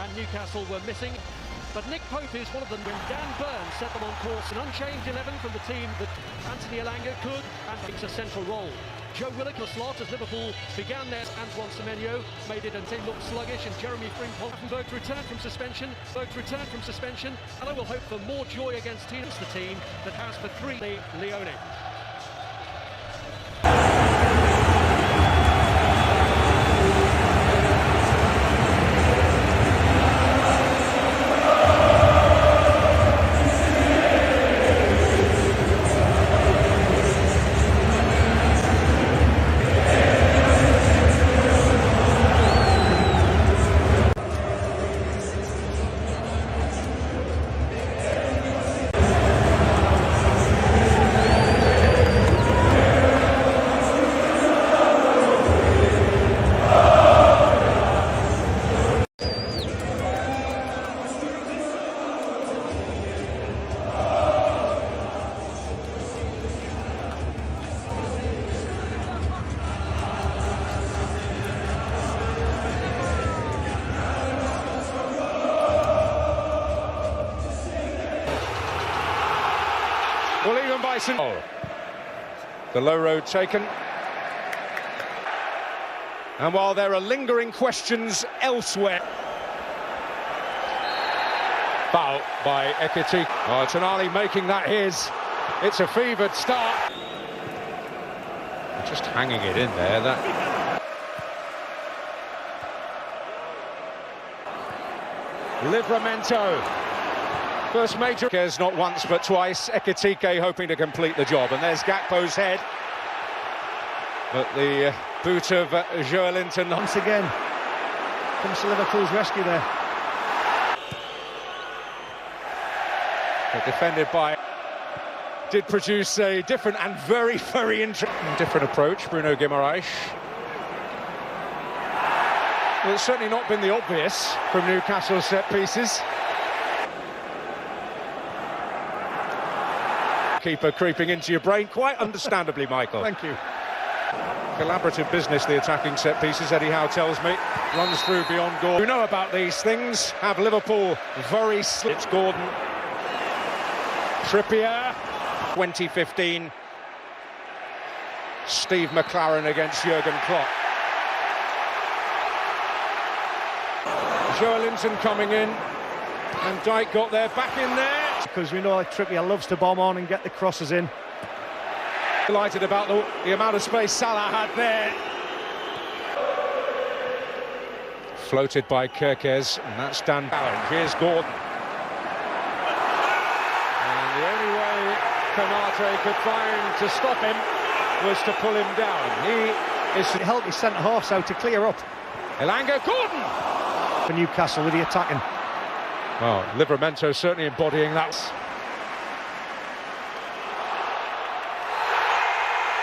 and Newcastle were missing. But Nick Pope is one of them when Dan Burns set them on course. An unchanged 11 from the team that Anthony Elanga could and takes a central role. Joelinton or slot as Liverpool began theirs. Antoine Semenyo made it and they looked sluggish, and Jeremy Frimpong returned from suspension. And I will hope for more joy against teams, the team that has for 3 Leone. Well, even by Sandro. The low road taken. And while there are lingering questions elsewhere. Foul by Ekitike. Oh, Tonali making that his. It's a fevered start. Just hanging it in there. That. Livramento. First major, cares not once but twice. Ekitike hoping to complete the job, and there's Gakpo's head. But the boot of Joelinton once again comes to Liverpool's rescue there. But defended by, did produce a different and very, very interesting different approach. Bruno Guimarães. Well, it's certainly not been the obvious from Newcastle set pieces. Keeper creeping into your brain, quite understandably, Michael. Thank you. Collaborative business, the attacking set pieces, Eddie Howe tells me. Runs through beyond Gordon. You know about these things. Have Liverpool very slick. It's Gordon. Trippier. 2015. Steve McLaren against Jurgen Klopp. Joelinton coming in. And Dyke got there, back in there. Because we know Trippier loves to bomb on and get the crosses in. Delighted about the amount of space Salah had there. Floated by Kirkes, and that's Dan Barron. Here's Gordon. And the only way Konate could find to stop him was to pull him down. He is to help his centre-halves out to clear up. Elanga, Gordon! For Newcastle with the attacking. Well, Livramento certainly embodying that.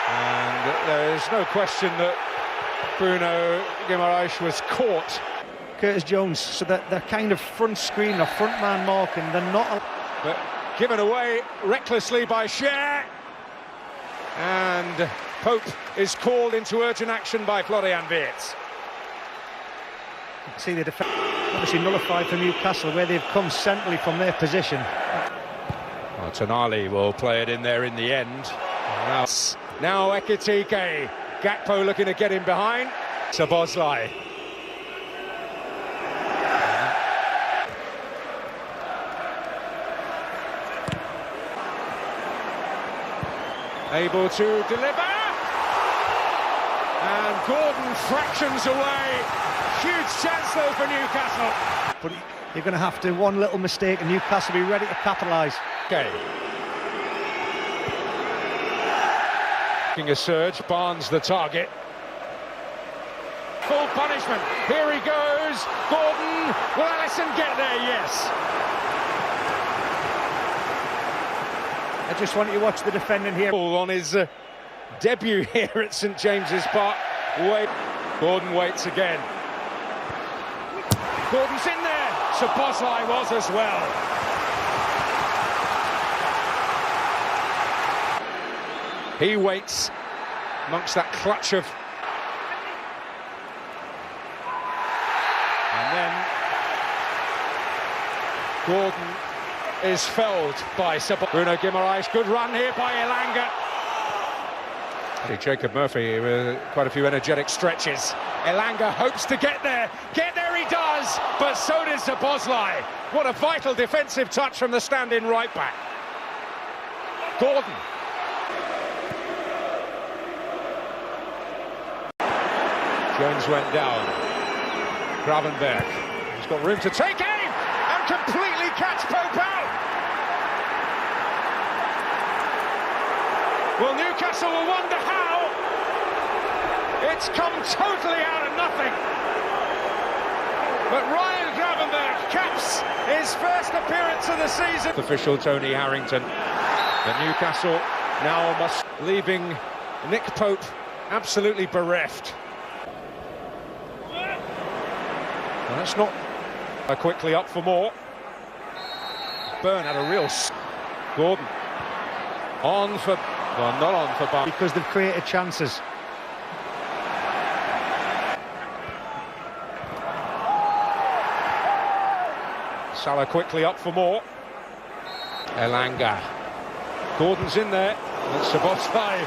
And there is no question that Bruno Guimarães was caught. Curtis Jones, so that they're kind of front screen or front man marking, they're not. But given away recklessly by Schär. And Pope is called into urgent action by Florian Wirtz. See the defence obviously nullified for Newcastle, where they've come centrally from their position. Well, Tonali will play it in there in the end. Now Ekitike. Gakpo looking to get him behind. Szoboszlai. Able to deliver. And Gordon fractions away. Huge chance though for Newcastle. But you're going to have to, one little mistake and Newcastle be ready to capitalise. Okay. Taking a surge, Barnes the target. Full punishment. Here he goes. Gordon. Will Alisson get there? Yes. I just want you to watch the defending here. On his debut here at St James's Park. Gordon waits again. Gordon's in there. Szoboszlai was as well. He waits amongst that clutch of... And then Gordon is felled by Bruno Guimarães. Good run here by Elanga. Jacob Murphy with quite a few energetic stretches. Elanga hopes to get there. Get there he does, but so does Szoboszlai. What a vital defensive touch from the stand-in right back. Gordon. Jones went down. Gravenberch. He's got room to take aim and completely catch Pope out. Well, Newcastle will wonder how. It's come totally out of nothing. But Ryan Gravenberch caps his first appearance of the season. Official Tony Harrington. And Newcastle now must leaving Nick Pope absolutely bereft. Well, that's not quickly up for more. Burn had a real... Gordon. On for... Well, not on for Bar. Because they've created chances. Salah quickly up for more. Elanga. Gordon's in there. And Szoboszlai.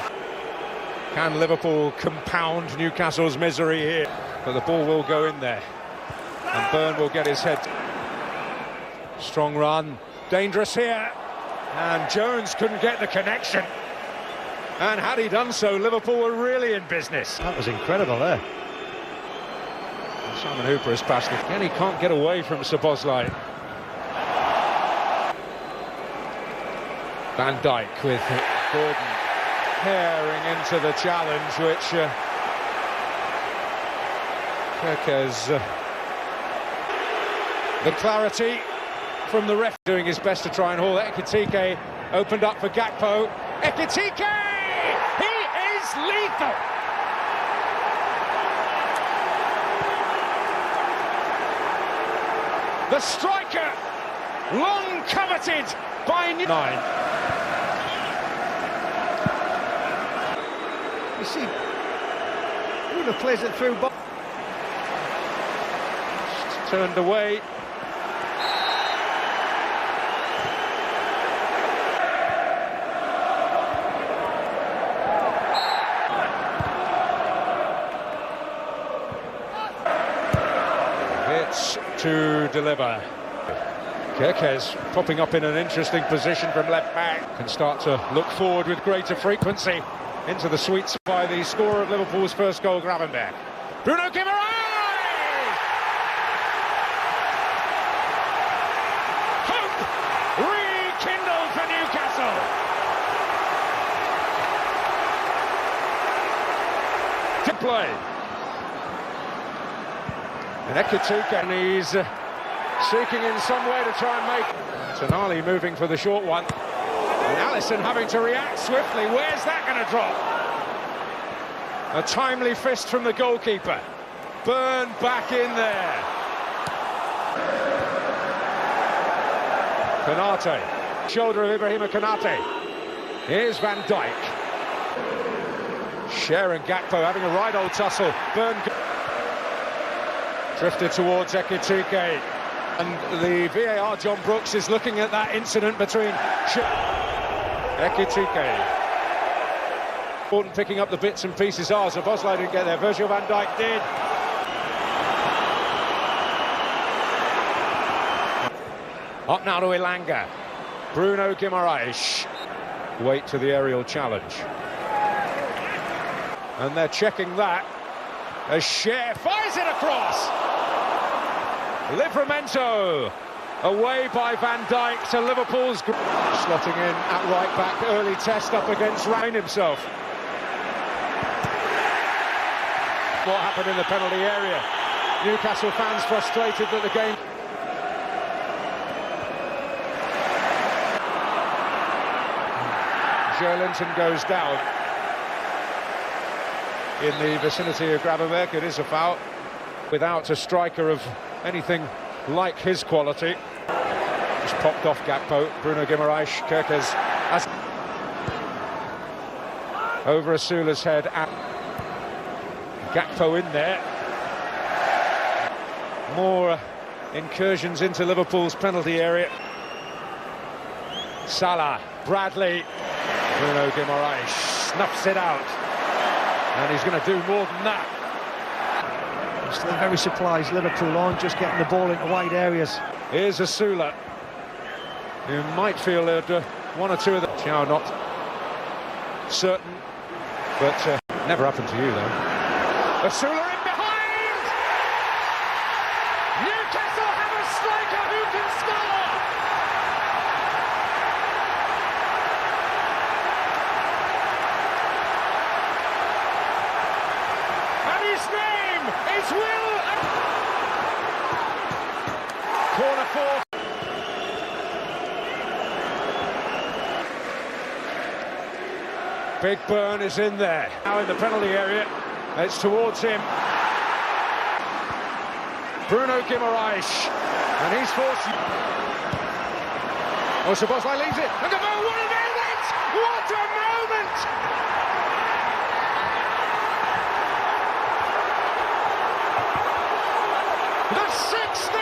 Can Liverpool compound Newcastle's misery here? But the ball will go in there. And Burn will get his head. Strong run. Dangerous here. And Jones couldn't get the connection. And had he done so, Liverpool were really in business. That was incredible there. And Simon Hooper has passed it. Again, he can't get away from Szoboszlai. Van Dijk with Gordon tearing into the challenge, which Kirkers, the clarity from the ref, doing his best to try and haul. Ekitike opened up for Gakpo. Ekitike! He is lethal! The striker, long coveted by 9. You see, Bruno plays it through. Turned away. Hits to deliver. Kirkes popping up in an interesting position from left back. Can start to look forward with greater frequency into the sweets by the scorer of Liverpool's first goal, Gravenberch. Bruno Guimarães! Hope rekindled for Newcastle. To play. And Ekitike, and he's seeking in some way to try and make... Tonali moving for the short one. And Alisson having to react swiftly. Where's that going to drop? A timely fist from the goalkeeper. Burn back in there. Konate. Shoulder of Ibrahima Konate. Here's Van Dijk. Schär and Gakpo having a right old tussle. Burn drifted towards Ekitike. And the VAR, John Brooks, is looking at that incident between Ekitike. Gordon picking up the bits and pieces. Szoboszlai didn't get there. Virgil van Dijk did. Up now to Elanga. Bruno Guimarães. Wait to the aerial challenge. And they're checking that as Schär fires it across. Livramento away by Van Dijk to Liverpool's... Slotting in at right back, early test up against Ryan himself. What happened in the penalty area? Newcastle fans frustrated that the game... Joelinton goes down. In the vicinity of Gravenberch, it is a foul. Without a striker of anything like his quality. Just popped off Gakpo. Bruno Guimarães. Kirkes has over Osula's head. And Gakpo in there. More incursions into Liverpool's penalty area. Salah, Bradley, Bruno Guimarães snuffs it out, and he's going to do more than that. I'm still very surprised Liverpool aren't just getting the ball into wide areas. Here's Osula, who might feel that one or two of the... Schär not certain, but never happened to you though. Osula in behind! Newcastle have a striker who can score! And his name is Will... Corner four. Big Burn is in there. Now in the penalty area. It's towards him. Bruno Guimarães. And he's forced... Osula leaves it. And Gabo, what a moment! What a moment! The 6th